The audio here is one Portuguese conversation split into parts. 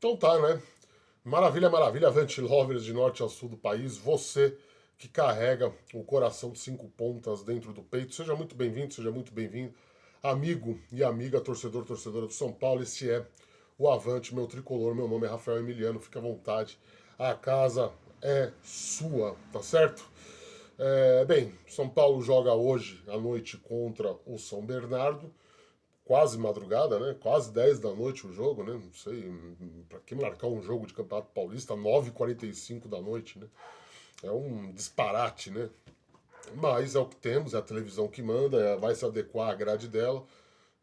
Então tá, né? Maravilha, maravilha, Avante Lovers de norte a sul do país. Você que carrega o coração de cinco pontas dentro do peito. Seja muito bem-vindo, seja muito bem-vindo. Amigo e amiga, torcedor, torcedora do São Paulo. Este é o Avante, meu tricolor. Meu nome é Rafael Emiliano. Fique à vontade. A casa é sua, tá certo? Bem, São Paulo joga hoje à noite contra o São Bernardo, quase madrugada, né? Quase 10 da noite o jogo, né? Não sei, pra que marcar um jogo de Campeonato Paulista 9h45 da noite, né? É um disparate, né? Mas é o que temos, é a televisão que manda, vai se adequar à grade dela.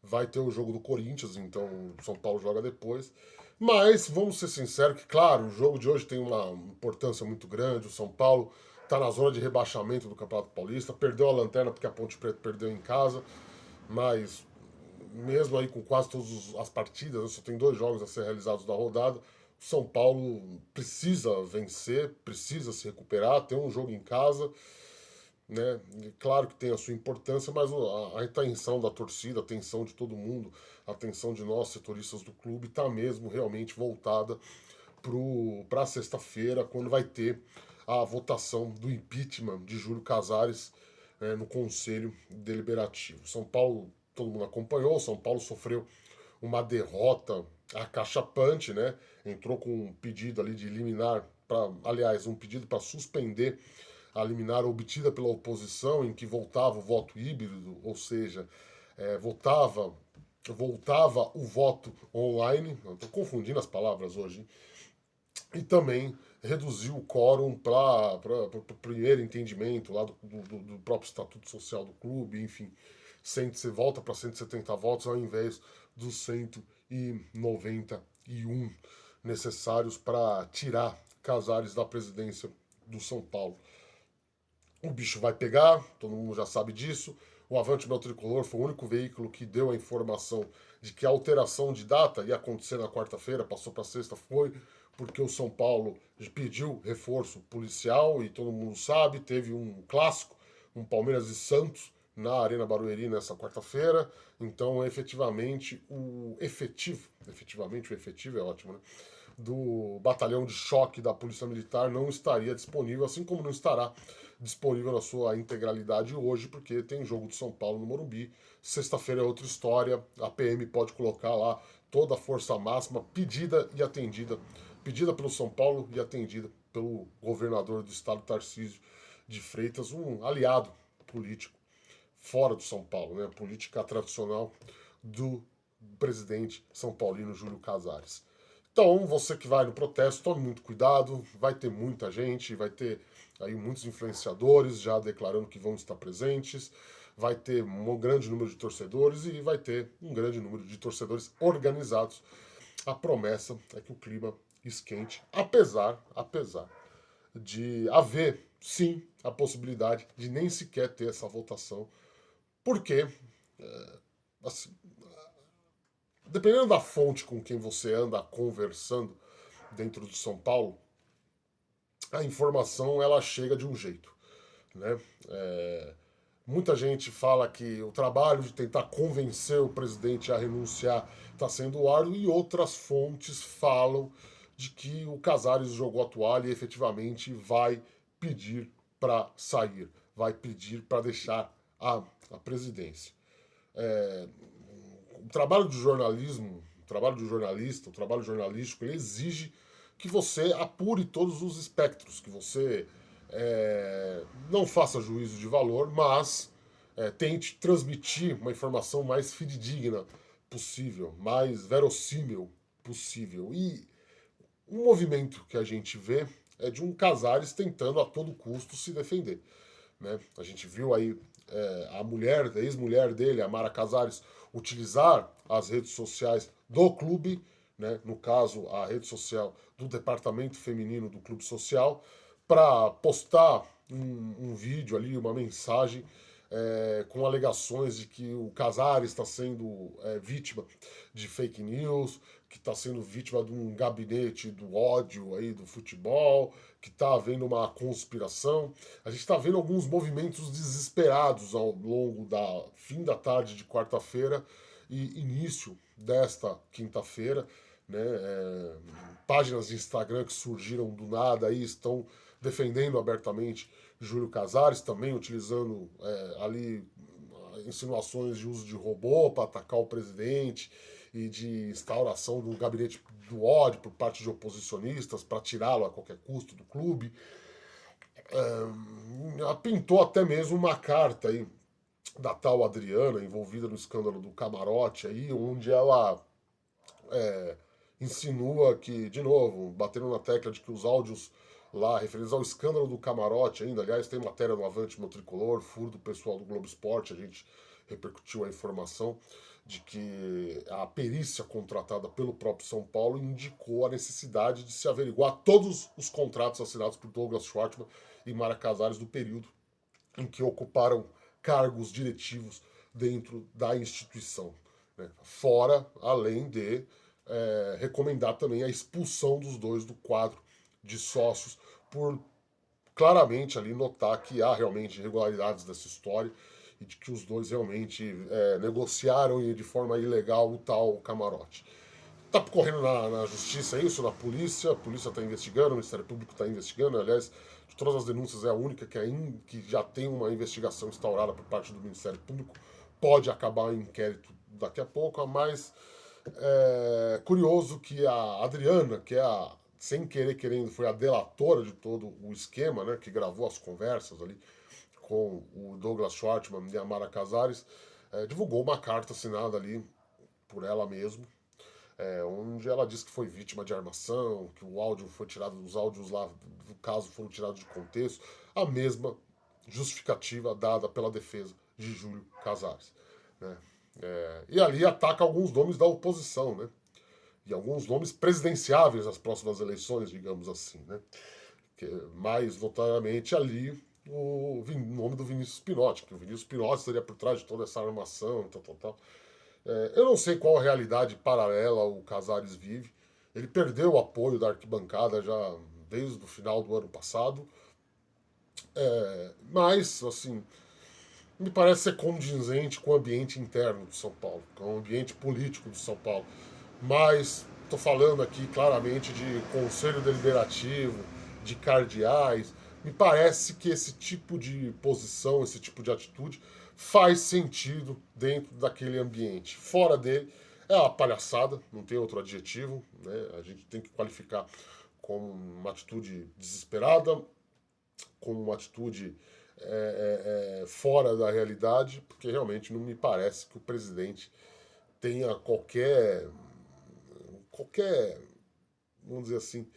Vai ter o jogo do Corinthians, então o São Paulo joga depois. Mas vamos ser sinceros que, claro, o jogo de hoje tem uma importância muito grande. O São Paulo está na zona de rebaixamento do Campeonato Paulista, perdeu a lanterna porque a Ponte Preta perdeu em casa, mas mesmo aí com quase todas as partidas, né, só tem 2 jogos a ser realizados da rodada. O São Paulo precisa vencer, precisa se recuperar, tem um jogo em casa, né? E claro que tem a sua importância, mas a atenção da torcida, a atenção de todo mundo, a atenção de nós, setoristas do clube, está mesmo realmente voltada para sexta-feira, quando vai ter a votação do impeachment de Júlio Casares, né, no Conselho Deliberativo. São Paulo, todo mundo acompanhou, São Paulo sofreu uma derrota acachapante, né? Entrou com um pedido ali de liminar, aliás, um pedido para suspender a liminar obtida pela oposição, em que voltava o voto híbrido, ou seja, voltava o voto online, estou confundindo as palavras hoje, e também reduziu o quórum para o primeiro entendimento lá do próprio Estatuto Social do clube, enfim, você volta para 170 votos ao invés dos 191 necessários para tirar Casares da presidência do São Paulo. O bicho vai pegar, todo mundo já sabe disso. O Avante Meu Tricolor foi o único veículo que deu a informação de que a alteração de data ia acontecer na quarta-feira, passou para sexta, foi porque o São Paulo pediu reforço policial e todo mundo sabe, teve um clássico, um Palmeiras e Santos na Arena Barueri nessa quarta-feira. Então, efetivamente o efetivo é ótimo, né? Do batalhão de choque da Polícia Militar não estaria disponível, assim como não estará disponível na sua integralidade hoje, porque tem jogo de São Paulo no Morumbi. Sexta-feira é outra história, a PM pode colocar lá toda a força máxima pedida e atendida, pedida pelo São Paulo e atendida pelo governador do estado, Tarcísio de Freitas, um aliado político fora do São Paulo, né? A política tradicional do presidente São Paulino Júlio Casares. Então, você que vai no protesto, tome muito cuidado, vai ter muita gente, vai ter aí muitos influenciadores já declarando que vão estar presentes, vai ter um grande número de torcedores e vai ter um grande número de torcedores organizados. A promessa é que o clima esquente, apesar de haver, sim, a possibilidade de nem sequer ter essa votação, porque, assim, dependendo da fonte com quem você anda conversando dentro de São Paulo, a informação ela chega de um jeito, né? Muita gente fala que o trabalho de tentar convencer o presidente a renunciar está sendo árduo e outras fontes falam de que o Casares jogou a toalha e efetivamente vai pedir para sair, vai pedir para deixar a presidência. O trabalho de jornalismo, o trabalho de jornalista, o trabalho jornalístico, ele exige que você apure todos os espectros, que você não faça juízo de valor, mas tente transmitir uma informação mais fidedigna possível, mais verossímil possível. E o movimento que a gente vê é de um Casares tentando a todo custo se defender. Né? A gente viu aí a mulher, a ex-mulher dele, a Mara Casares, utilizar as redes sociais do clube, né? No caso, a rede social do departamento feminino do clube social, para postar um vídeo ali, uma mensagem com alegações de que o Casares está sendo vítima de fake news, que está sendo vítima de um gabinete do ódio aí do futebol, que está havendo uma conspiração. A gente está vendo alguns movimentos desesperados ao longo da fim da tarde de quarta-feira e início desta quinta-feira, né? Páginas de Instagram que surgiram do nada aí estão defendendo abertamente Júlio Casares, também utilizando ali insinuações de uso de robô para atacar o presidente e de instauração do gabinete do ódio por parte de oposicionistas para tirá-lo a qualquer custo do clube. Pintou até mesmo uma carta aí da tal Adriana, envolvida no escândalo do camarote aí, onde ela insinua que, de novo, batendo na tecla de que os áudios lá, referidos ao escândalo do camarote ainda, aliás, tem matéria no Avante Meu Tricolor, furo do pessoal do Globo Esporte, a gente repercutiu a informação de que a perícia contratada pelo próprio São Paulo indicou a necessidade de se averiguar todos os contratos assinados por Douglas Schwartzman e Mara Casares do período em que ocuparam cargos diretivos dentro da instituição. Né? Fora, além de recomendar também a expulsão dos dois do quadro de sócios por claramente ali notar que há realmente irregularidades dessa história e de que os dois realmente negociaram de forma ilegal o tal camarote. Está correndo na justiça isso, na polícia, a polícia está investigando, o Ministério Público está investigando, aliás, de todas as denúncias é a única que já tem uma investigação instaurada por parte do Ministério Público, pode acabar em inquérito daqui a pouco, mas curioso que a Adriana, que é a, sem querer querendo, foi a delatora de todo o esquema, né, que gravou as conversas ali com o Douglas Schwartzman e a Mara Casares, divulgou uma carta assinada ali por ela mesma, onde ela disse que foi vítima de armação, que o áudio foi tirado, os áudios lá do caso foram tirados de contexto, a mesma justificativa dada pela defesa de Júlio Casares. Né? E ali ataca alguns nomes da oposição, né? E alguns nomes presidenciáveis às próximas eleições, digamos assim, né? Mais notariamente ali o nome do Vinícius Pinotti, que o Vinícius Pinotti estaria por trás de toda essa armação, tal. Eu não sei qual a realidade paralela o Casares vive. Ele perdeu o apoio da arquibancada já desde o final do ano passado. Mas, assim, me parece ser condizente com o ambiente interno do São Paulo, com o ambiente político do São Paulo. Mas estou falando aqui claramente de conselho deliberativo, de cardeais. Me parece que esse tipo de posição, esse tipo de atitude faz sentido dentro daquele ambiente. Fora dele é uma palhaçada, não tem outro adjetivo, né? A gente tem que qualificar como uma atitude desesperada, como uma atitude fora da realidade, porque realmente não me parece que o presidente tenha qualquer, vamos dizer assim,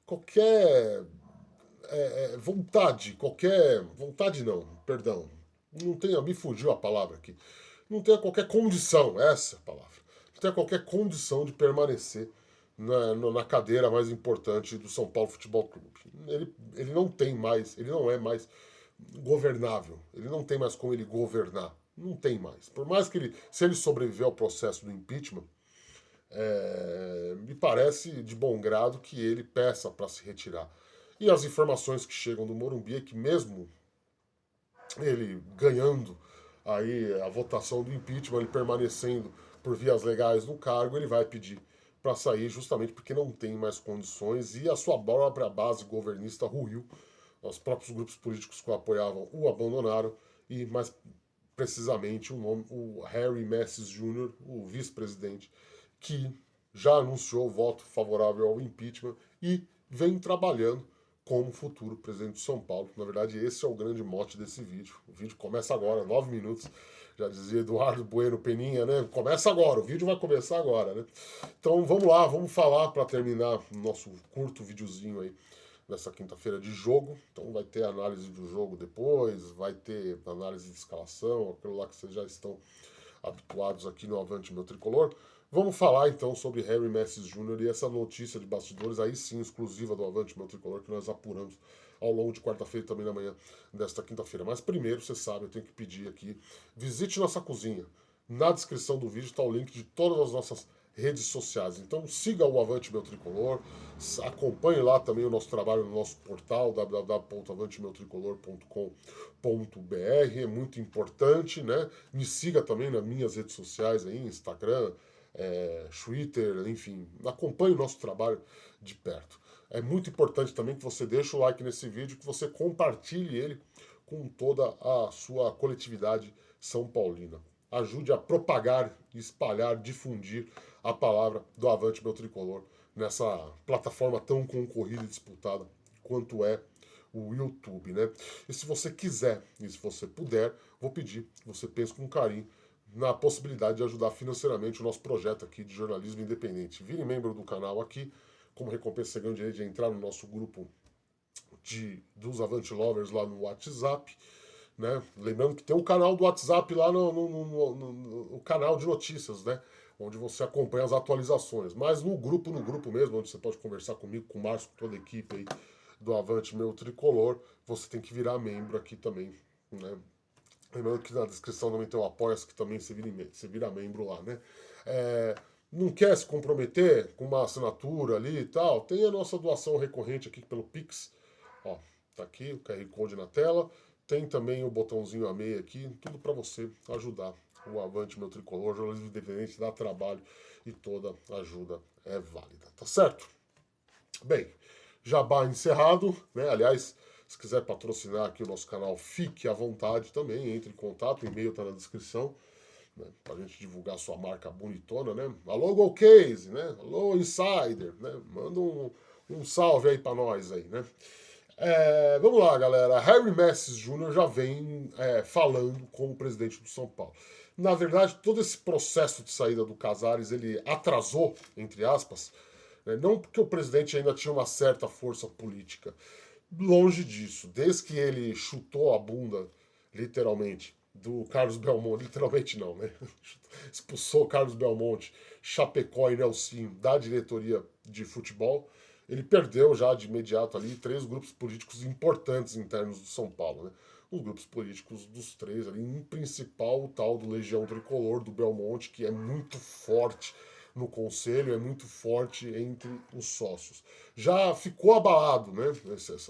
qualquer vontade não, perdão, não tenha, me fugiu a palavra aqui, não tenha qualquer condição, essa é a palavra, não tenha qualquer condição de permanecer na cadeira mais importante do São Paulo Futebol Clube. Ele não tem mais, ele não é mais governável, ele não tem mais como ele governar, não tem mais. Por mais que ele, se ele sobreviver ao processo do impeachment, me parece de bom grado que ele peça para se retirar. E as informações que chegam do Morumbi é que mesmo ele ganhando aí a votação do impeachment, ele permanecendo por vias legais no cargo, ele vai pedir para sair justamente porque não tem mais condições e a sua própria base governista ruiu. Os próprios grupos políticos que o apoiavam o abandonaram e, mais precisamente, o Harry Messes Jr., o vice-presidente, que já anunciou o voto favorável ao impeachment e vem trabalhando como futuro presidente de São Paulo. Na verdade, esse é o grande mote desse vídeo. O vídeo começa agora, 9 minutos. Já dizia Eduardo Bueno Peninha, né? Começa agora, o vídeo vai começar agora, né? Então vamos lá, vamos falar para terminar o nosso curto videozinho aí nessa quinta-feira de jogo. Então vai ter análise do jogo depois, vai ter análise de escalação, aquilo lá que vocês já estão habituados aqui no Avante Meu Tricolor. Vamos falar então sobre Harry Messes Jr. e essa notícia de bastidores, aí sim, exclusiva do Avante Meu Tricolor, que nós apuramos ao longo de quarta-feira e também na manhã desta quinta-feira. Mas primeiro, você sabe, eu tenho que pedir aqui, visite nossa cozinha. Na descrição do vídeo está o link de todas as nossas redes sociais. Então siga o Avante Meu Tricolor, acompanhe lá também o nosso trabalho no nosso portal www.avantemeutricolor.com.br, é muito importante, né? Me siga também nas minhas redes sociais aí, Instagram, Twitter, enfim, acompanhe o nosso trabalho de perto. É muito importante também que você deixe o like nesse vídeo, que você compartilhe ele com toda a sua coletividade são paulina. Ajude a propagar, espalhar, difundir a palavra do Avante Meu Tricolor nessa plataforma tão concorrida e disputada quanto é o YouTube, né? E se você quiser, e se você puder, vou pedir que você pense com carinho na possibilidade de ajudar financeiramente o nosso projeto aqui de jornalismo independente. Vire membro do canal aqui, como recompensa você ganha o direito de entrar no nosso grupo dos Avante Lovers lá no WhatsApp, né? Lembrando que tem um canal do WhatsApp lá no canal de notícias, né? Onde você acompanha as atualizações. Mas no grupo mesmo, onde você pode conversar comigo, com o Márcio, com toda a equipe aí do Avante Meu Tricolor, você tem que virar membro aqui também, né? Lembrando que na descrição também tem o Apoia-se, que também você vira membro lá, né? Não quer se comprometer com uma assinatura ali e tal? Tem a nossa doação recorrente aqui pelo Pix. Ó, tá aqui o QR Code na tela. Tem também o botãozinho a meia aqui, tudo para você ajudar o Avante Meu Tricolor, jornalismo independente, dá trabalho e toda ajuda é válida, tá certo? Bem, jabá encerrado, né? Aliás, se quiser patrocinar aqui o nosso canal, fique à vontade também, entre em contato, o e-mail está na descrição, né? Para a gente divulgar sua marca bonitona, né? Alô, Golcase, né? Alô, Insider, né? Manda um salve aí para nós aí, né? Vamos lá, galera. Harry Messes Jr. já vem falando com o presidente do São Paulo. Na verdade, todo esse processo de saída do Casares, ele atrasou, entre aspas, né? Não porque o presidente ainda tinha uma certa força política. Longe disso. Desde que ele chutou a bunda, literalmente, do Carlos Belmonte, literalmente não, né? Expulsou Carlos Belmonte, Chapecó e Nelsinho da diretoria de futebol, ele perdeu já de imediato ali 3 grupos políticos importantes internos do São Paulo, né? Os grupos políticos dos 3 ali, em principal o tal do Legião Tricolor, do Belmonte, que é muito forte no conselho, é muito forte entre os sócios. Já ficou abalado, né,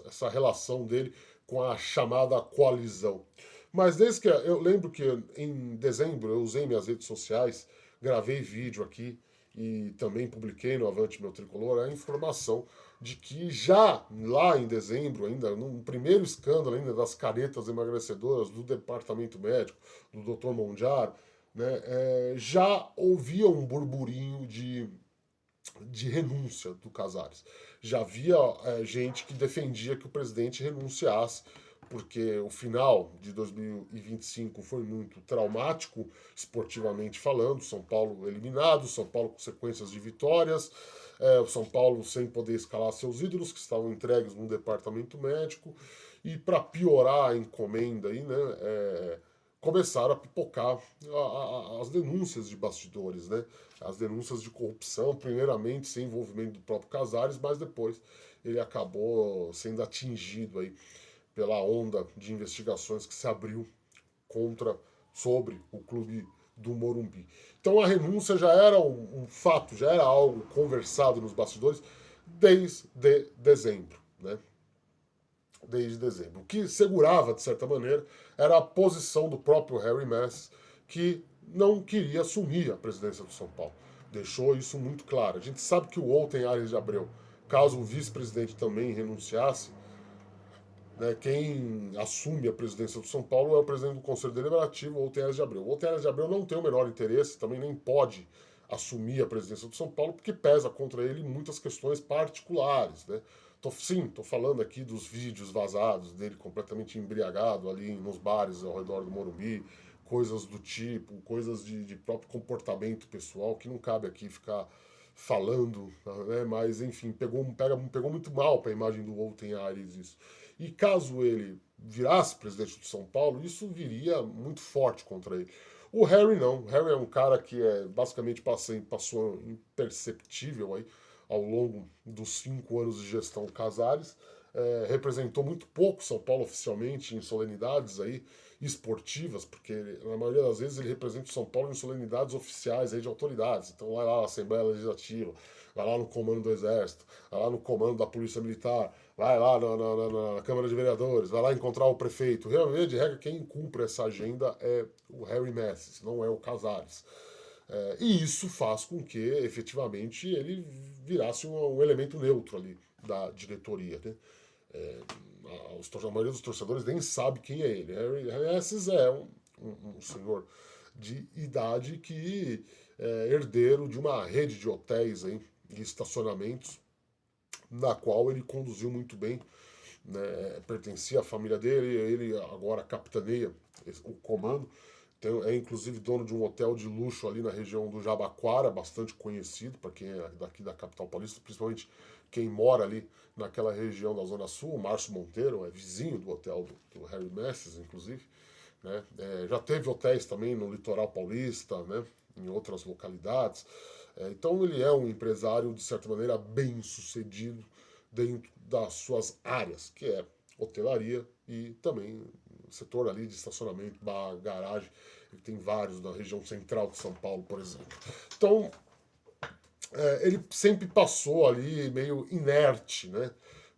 essa relação dele com a chamada coalizão. Mas desde que eu lembro que em dezembro eu usei minhas redes sociais, gravei vídeo aqui e também publiquei no Avante Meu Tricolor a informação de que já lá em dezembro, ainda no primeiro escândalo ainda das caretas emagrecedoras do departamento médico, do Dr. Mondiar, né, já ouvia um burburinho de renúncia do Casares. Já havia gente que defendia que o presidente renunciasse, porque o final de 2025 foi muito traumático, esportivamente falando. São Paulo eliminado, São Paulo com sequências de vitórias, o São Paulo sem poder escalar seus ídolos, que estavam entregues no departamento médico, e para piorar a encomenda aí, né, começaram a pipocar as denúncias de bastidores, né? As denúncias de corrupção, primeiramente sem envolvimento do próprio Casares, mas depois ele acabou sendo atingido aí pela onda de investigações que se abriu sobre o clube do Morumbi. Então a renúncia já era um fato, já era algo conversado nos bastidores desde dezembro, né? Desde dezembro. O que segurava, de certa maneira, era a posição do próprio Harry Messes, que não queria assumir a presidência do São Paulo. Deixou isso muito claro. A gente sabe que o Wolten Ares de Abreu, caso o vice-presidente também renunciasse, né, quem assume a presidência do São Paulo é o presidente do Conselho Deliberativo, Wolten Ares de Abreu. O Wolten Ares de Abreu não tem o menor interesse, também nem pode assumir a presidência do São Paulo, porque pesa contra ele muitas questões particulares, né? Tô falando aqui dos vídeos vazados dele completamente embriagado ali nos bares ao redor do Morumbi, coisas do tipo, coisas de próprio comportamento pessoal, que não cabe aqui ficar falando, né? Mas enfim, pegou muito mal para a imagem do Wolten Ares isso. E caso ele virasse presidente de São Paulo, isso viria muito forte contra ele. O Harry não. O Harry é um cara que basicamente passou imperceptível aí ao longo dos 5 anos de gestão Casares. Representou muito pouco São Paulo oficialmente em solenidades aí esportivas, porque na maioria das vezes ele representa o São Paulo em solenidades oficiais aí de autoridades. Então vai lá na Assembleia Legislativa, vai lá no comando do Exército, vai lá no comando da Polícia Militar, vai lá na Câmara de Vereadores, vai lá encontrar o prefeito. Realmente, de regra, quem cumpre essa agenda é o Harry Messes, não é o Casares. E isso faz com que, efetivamente, ele virasse um elemento neutro ali da diretoria. Né? A maioria dos torcedores nem sabe quem é ele. Harry Esses é um senhor de idade que é herdeiro de uma rede de hotéis aí, e estacionamentos, na qual ele conduziu muito bem, né? Pertencia à família dele, ele agora capitaneia o comando. É inclusive dono de um hotel de luxo ali na região do Jabaquara, bastante conhecido para quem é daqui da capital paulista, principalmente quem mora ali naquela região da Zona Sul. O Márcio Monteiro é vizinho do hotel do Harry Messes, inclusive. Né? Já teve hotéis também no litoral paulista, né? Em outras localidades. Então ele é um empresário, de certa maneira, bem sucedido dentro das suas áreas, que é hotelaria e também setor ali de estacionamento, garagem. Ele tem vários na região central de São Paulo, por exemplo. Então, ele sempre passou ali meio inerte, né?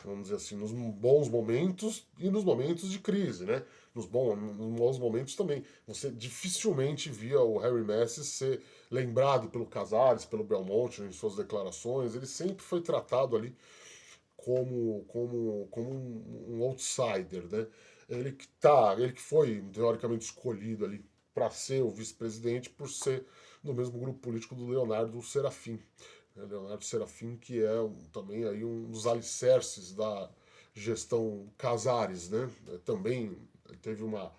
Vamos dizer assim, nos bons momentos e nos momentos de crise, né? Nos bons momentos também. Você dificilmente via o Harry Messi ser lembrado pelo Casares, pelo Belmonte em suas declarações. Ele sempre foi tratado ali como um outsider, né? Ele que foi teoricamente escolhido ali para ser o vice-presidente por ser do mesmo grupo político do Leonardo Serafim. Leonardo Serafim, que é também aí um dos alicerces da gestão Casares, né? Também teve uma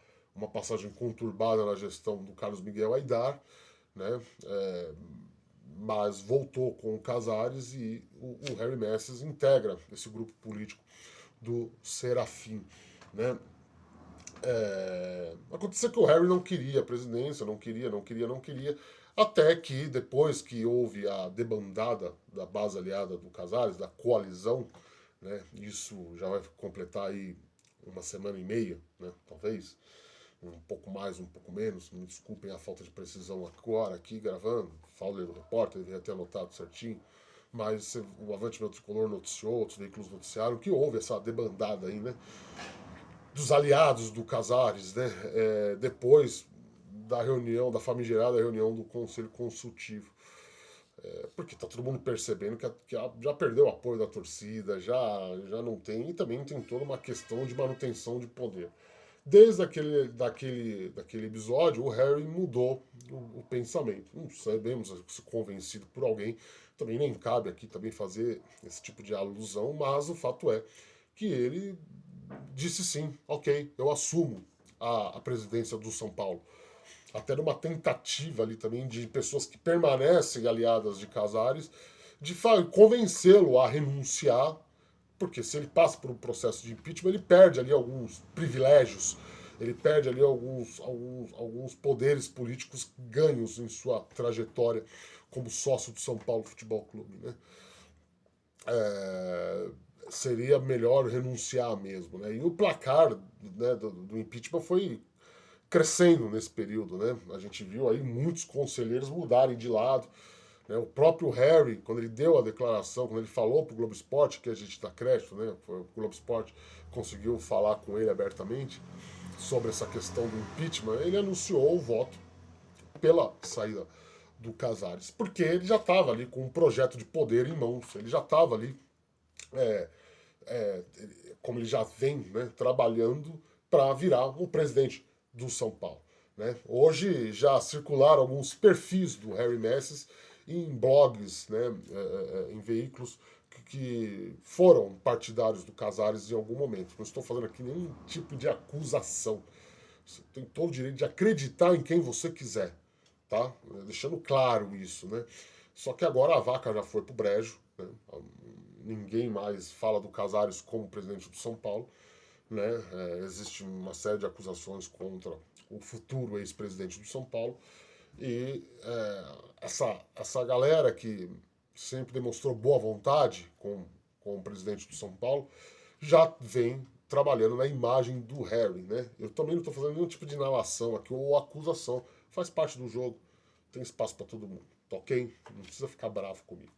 passagem conturbada na gestão do Carlos Miguel Aidar, né? Mas voltou com o Casares e o Harry Messes integra esse grupo político do Serafim, né? Aconteceu que o Harry não queria a presidência, não queria, até que depois que houve a debandada da base aliada do Casares, da coalizão, né? Isso já vai completar aí uma semana e meia, né? Talvez, um pouco mais, um pouco menos, me desculpem a falta de precisão agora aqui gravando, falo do repórter, devia ter anotado certinho, mas o Avante Meu Tricolor noticiou, outros veículos noticiaram que houve essa debandada aí, né? Dos aliados do Casares, né? Depois da reunião, da famigerada reunião do Conselho Consultivo. Porque tá todo mundo percebendo que já perdeu o apoio da torcida, já não tem, e também tem toda uma questão de manutenção de poder. Desde daquele episódio, o Harry mudou o pensamento. Não sabemos se convencido por alguém, também nem cabe aqui também fazer esse tipo de alusão, mas o fato é que ele disse sim, ok, eu assumo a presidência do São Paulo. Até numa tentativa ali também de pessoas que permanecem aliadas de Casares, de convencê-lo a renunciar, porque se ele passa por um processo de impeachment, ele perde ali alguns privilégios, ele perde ali alguns poderes políticos ganhos em sua trajetória como sócio do São Paulo Futebol Clube. Né? Seria melhor renunciar mesmo. Né? E o placar, né, do impeachment foi crescendo nesse período. Né? A gente viu aí muitos conselheiros mudarem de lado. Né? O próprio Harry, quando ele deu a declaração, quando ele falou para o Globo Esporte, que a gente dá crédito, né? O Globo Esporte conseguiu falar com ele abertamente sobre essa questão do impeachment, ele anunciou o voto pela saída do Casares, porque ele já estava ali com um projeto de poder em mãos, ele já estava ali, como ele já vem, né, trabalhando para virar o presidente do São Paulo. Né? Hoje já circularam alguns perfis do Harry Messes em blogs, né, em veículos que foram partidários do Casares em algum momento. Não estou fazendo aqui nenhum tipo de acusação. Você tem todo o direito de acreditar em quem você quiser, tá? Deixando claro isso, né? Só que agora a vaca já foi pro brejo, né? Ninguém mais fala do Casares como presidente do São Paulo, né? Existe uma série de acusações contra o futuro ex-presidente do São Paulo e essa galera que sempre demonstrou boa vontade com o presidente do São Paulo já vem trabalhando na imagem do Harry, né? Eu também não estou fazendo nenhum tipo de inalação aqui ou acusação. Faz parte do jogo. Tem espaço para todo mundo. Tá ok? Não precisa ficar bravo comigo.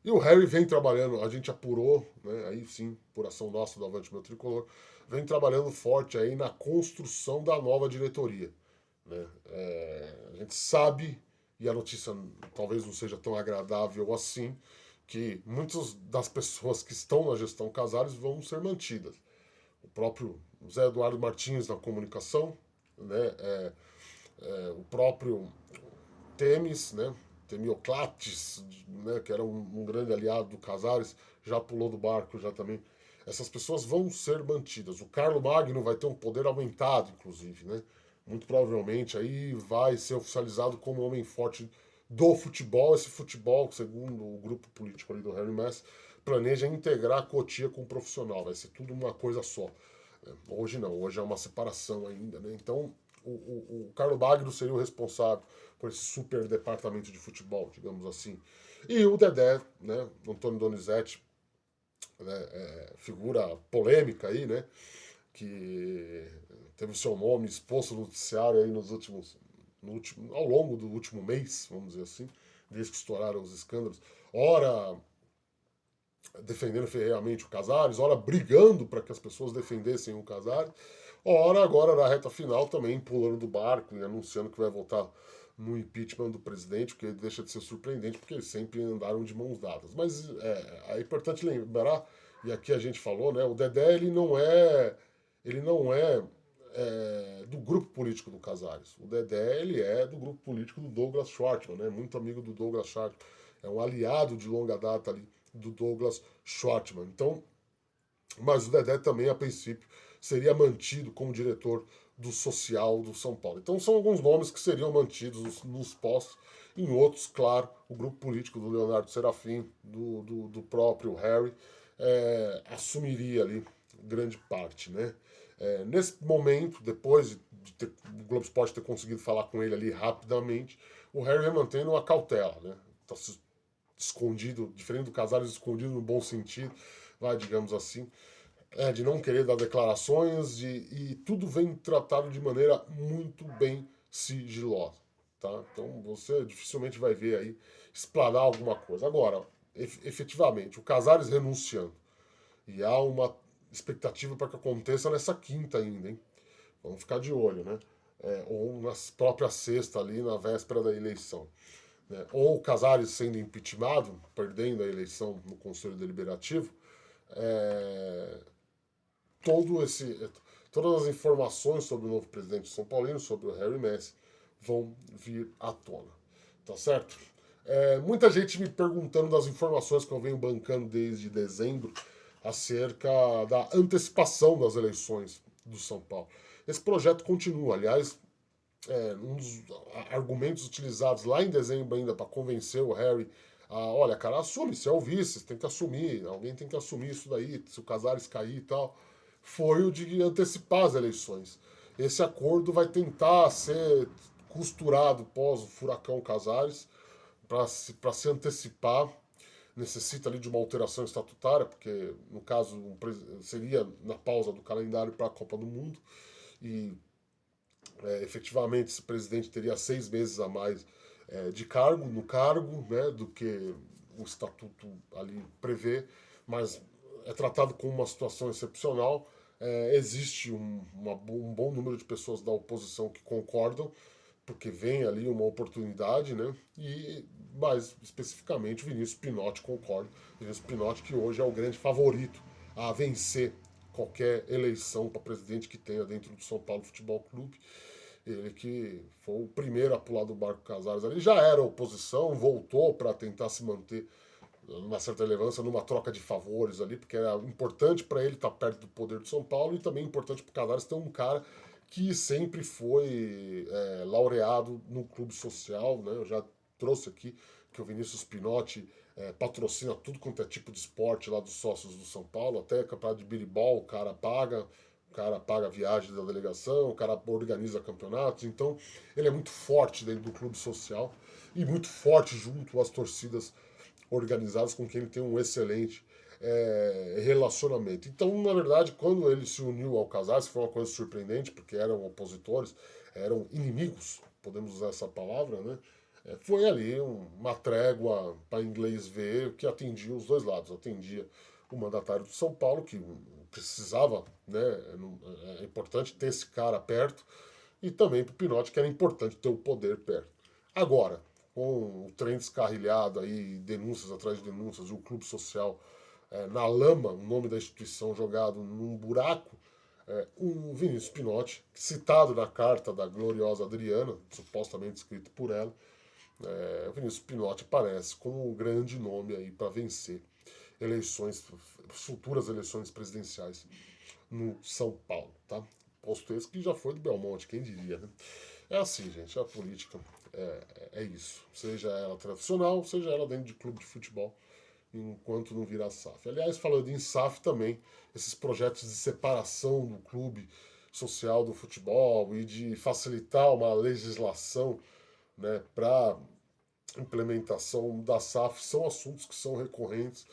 E o Harry vem trabalhando, a gente apurou, né? Aí sim, por ação nossa do Avante Meu Tricolor, vem trabalhando forte aí na construção da nova diretoria. né? A gente sabe, e a notícia talvez não seja tão agradável assim, que muitas das pessoas que estão na gestão Casares vão ser mantidas. O próprio Zé Eduardo Martins na comunicação, né? O próprio Temes, né? Temioclates, né? Que era um grande aliado do Casares, já pulou do barco já também. Essas pessoas vão ser mantidas. O Carlo Magno vai ter um poder aumentado, inclusive, né? Muito provavelmente aí vai ser oficializado como homem forte do futebol. Esse futebol, segundo o grupo político ali do Harry Mass, planeja integrar a Cotia com o profissional. Vai ser tudo uma coisa só. Hoje não, hoje é uma separação ainda, né? Então, o Carlo Magno seria o responsável por esse super departamento de futebol, digamos assim. E o Dedé, né, Antônio Donizete, né, figura polêmica aí, né, que teve o seu nome exposto no noticiário aí ao longo do último mês, vamos dizer assim, desde que estouraram os escândalos. Ora defendendo ferreamente o Casares, ora brigando para que as pessoas defendessem o Casares, ora agora na reta final também pulando do barco e anunciando que vai votar no impeachment do presidente, porque deixa de ser surpreendente, porque eles sempre andaram de mãos dadas. Mas é importante lembrar, e aqui a gente falou, né, o Dedé ele não é do grupo político do Casares. O Dedé ele é do grupo político do Douglas Schwartzman, né, muito amigo do Douglas Schwartzman. É um aliado de longa data ali do Douglas Schwartzman. Então, mas o Dedé também, a princípio, seria mantido como diretor do social do São Paulo. Então são alguns nomes que seriam mantidos nos postos. Em outros, claro, o grupo político do Leonardo Serafim, do próprio Harry, assumiria ali grande parte, né? Nesse momento, depois o Globo Esporte ter conseguido falar com ele ali rapidamente, o Harry vai mantendo uma cautela, né? Tá escondido, diferente do Casares, escondido no bom sentido, vai, digamos assim, de não querer dar declarações e tudo vem tratado de maneira muito bem sigilosa, tá? Então você dificilmente vai ver aí explanar alguma coisa. Agora, efetivamente, o Casares renunciando, e há uma expectativa para que aconteça nessa quinta ainda, hein? Vamos ficar de olho, né? Ou na própria sexta ali, na véspera da eleição, né? Ou o Casares sendo impeachmentado, perdendo a eleição no Conselho Deliberativo, é, todo esse, todas as informações sobre o novo presidente de São Paulino, sobre o Harry Messi, vão vir à tona. Tá certo? Muita gente me perguntando das informações que eu venho bancando desde dezembro acerca da antecipação das eleições do São Paulo. Esse projeto continua, aliás, um dos argumentos utilizados lá em dezembro ainda para convencer o Harry a, olha, cara, assume, você é o vice, você tem que assumir, alguém tem que assumir isso daí, se o Casares cair e tal, foi o de antecipar as eleições. Esse acordo vai tentar ser costurado pós o furacão Casares para se antecipar. Necessita ali de uma alteração estatutária, porque no caso seria na pausa do calendário para a Copa do Mundo, e efetivamente esse presidente teria 6 meses a mais de cargo, no cargo, né, do que o estatuto ali prevê, mas é tratado como uma situação excepcional. Existe um bom número de pessoas da oposição que concordam, porque vem ali uma oportunidade, né? E mais especificamente o Vinícius Pinotti concorda. Vinícius Pinotti que hoje é o grande favorito a vencer qualquer eleição para presidente que tenha dentro do São Paulo Futebol Clube. Ele que foi o primeiro a pular do barco Casares ali, já era oposição, voltou para tentar se manter numa certa relevância, numa troca de favores ali, porque era importante para ele estar perto do poder de São Paulo e também importante para o Casares ter um cara que sempre foi laureado no clube social, né? Eu já trouxe aqui que o Vinícius Pinotti patrocina tudo quanto é tipo de esporte lá dos sócios do São Paulo, até campeonato de biribol o cara paga a viagem da delegação, o cara organiza campeonatos, então ele é muito forte dentro do clube social e muito forte junto às torcidas organizadas com quem ele tem um excelente relacionamento. Então, na verdade, quando ele se uniu ao Casares, foi uma coisa surpreendente, porque eram opositores, eram inimigos, podemos usar essa palavra, né? Foi ali uma trégua para inglês ver que atendia os dois lados. Atendia o mandatário de São Paulo, que precisava, né? É importante ter esse cara perto, e também para o Pinotti, que era importante ter o poder perto. Agora, com o trem descarrilhado aí, denúncias atrás de denúncias, e o clube social na lama, o nome da instituição jogado num buraco, o Vinícius Pinotti, citado na carta da gloriosa Adriana, supostamente escrito por ela, o Vinícius Pinotti aparece como um grande nome aí para vencer futuras eleições presidenciais no São Paulo, tá? Posto esse que já foi do Belmonte, quem diria, né? É assim, gente, a política é isso. Seja ela tradicional, seja ela dentro de clube de futebol, enquanto não virar SAF. Aliás, falando em SAF também, esses projetos de separação do clube social do futebol e de facilitar uma legislação, né, para implementação da SAF são assuntos que são recorrentes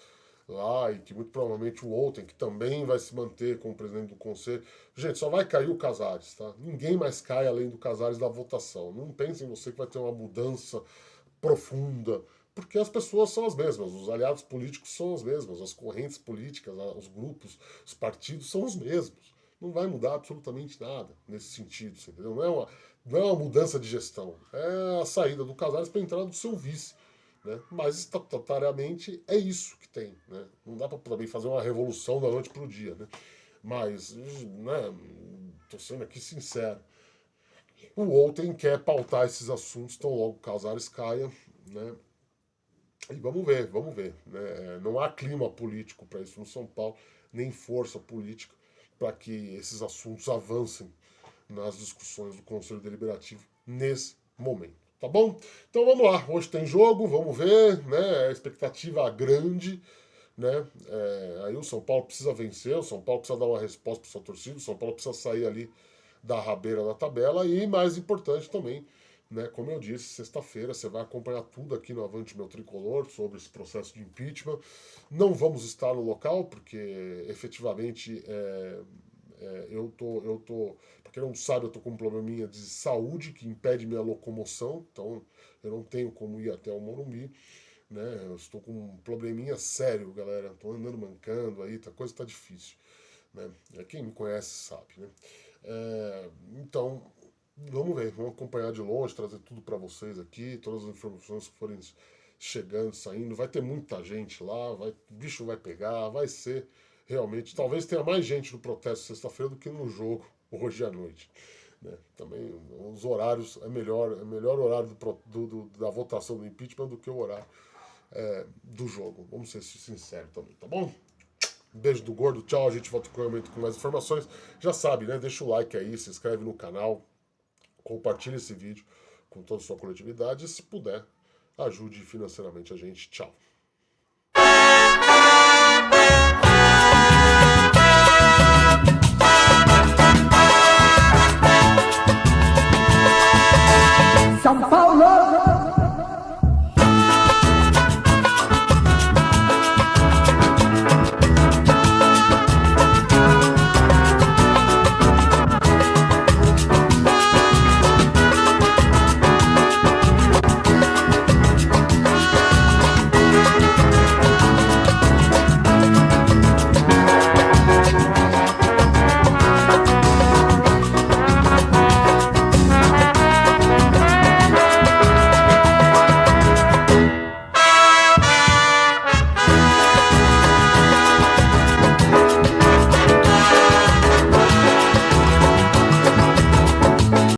lá e que muito provavelmente o Outem, que também vai se manter como presidente do conselho. Gente, só vai cair o Casares, tá? Ninguém mais cai além do Casares da votação. Não pense em você que vai ter uma mudança profunda, porque as pessoas são as mesmas, os aliados políticos são os mesmos, as correntes políticas, os grupos, os partidos são os mesmos. Não vai mudar absolutamente nada nesse sentido, entendeu? Não é uma mudança de gestão, é a saída do Casares para a entrada do seu vice. Né? Mas estatutariamente é isso que tem. Né? Não dá para também fazer uma revolução da noite para o dia. Né? Mas, né, tô sendo aqui sincero, o Outem quer pautar esses assuntos tão logo o Casares caia, né? E vamos ver. Né? Não há clima político para isso no São Paulo, nem força política para que esses assuntos avancem nas discussões do Conselho Deliberativo nesse momento. Tá bom? Então vamos lá. Hoje tem jogo, vamos ver, né? A expectativa grande, né? Aí o São Paulo precisa vencer, o São Paulo precisa dar uma resposta para sua torcida, o São Paulo precisa sair ali da rabeira da tabela e, mais importante também, né? Como eu disse, sexta-feira você vai acompanhar tudo aqui no Avante Meu Tricolor sobre esse processo de impeachment. Não vamos estar no local, porque efetivamente eu tô, pra quem não sabe, eu tô com um probleminha de saúde que impede minha locomoção, então eu não tenho como ir até o Morumbi, né? Eu estou com um probleminha sério, galera. Tô andando mancando aí, a coisa tá difícil, né? Quem me conhece sabe, né? Então, vamos ver, vamos acompanhar de longe, trazer tudo para vocês aqui, todas as informações que forem chegando, saindo. Vai ter muita gente lá, o bicho vai pegar, vai ser realmente, talvez tenha mais gente no protesto sexta-feira do que no jogo hoje à noite. Né? Também os horários, é melhor horário da votação do impeachment do que o horário do jogo. Vamos ser sinceros também, tá bom? Um beijo do gordo, tchau, a gente volta com mais informações. Já sabe, né? Deixa o like aí, se inscreve no canal, compartilha esse vídeo com toda a sua coletividade e, se puder, ajude financeiramente a gente. Tchau. São Paulo!